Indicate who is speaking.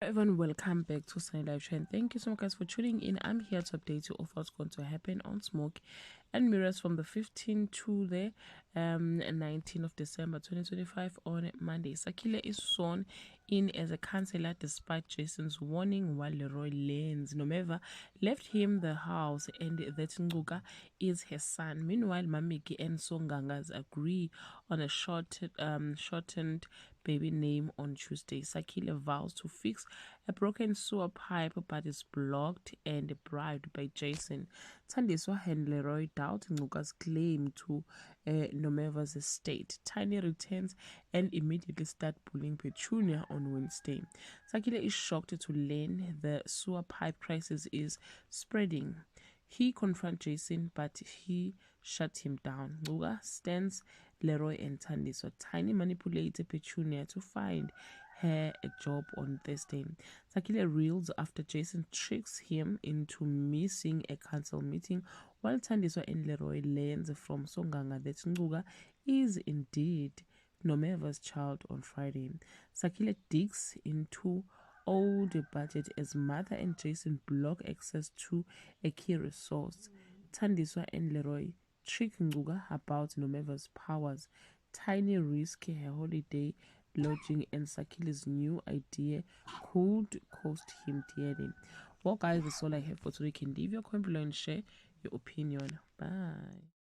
Speaker 1: Everyone, welcome back to Sunny Live Trend. Thank you so much, guys, for tuning in. I'm here to update you of what's going to happen on Smoke and Mirrors from the 15th to the 19th of December 2025 on Monday. Sakile is sworn in as a councillor despite Jason's warning, while Leroy Lanes Nomeva left him the house and that Nguga is his son. Meanwhile, Mamiki and Songangas agree on a shortened baby name on Tuesday. Sakile vows to fix a broken sewer pipe but is blocked and bribed by Jason. Thandiswa and Leroy doubt Nguga's claim to Nomeva's estate. Tiny returns and immediately start bullying Petunia on Wednesday. Sakile is shocked to learn the sewer pipe crisis is spreading. He confronts Jason, but he shut him down. Nguga stands Leroy and Thandiswa. Tiny manipulated Petunia to find her a job on Thursday. Sakile reels after Jason tricks him into missing a council meeting, while Thandiswa and Leroy learns from Songanga that Nguga is indeed Nomeva's child on Friday. Sakile digs into old budget as Mother and Jason block access to a key resource. Thandiswa and Leroy trick Nguga about Nomeva's powers. Tiny risk her holiday lodging, and Sakile's new idea could cost him dearly. Well, guys, that's all I have for today. You can leave your comment below and share your opinion. Bye.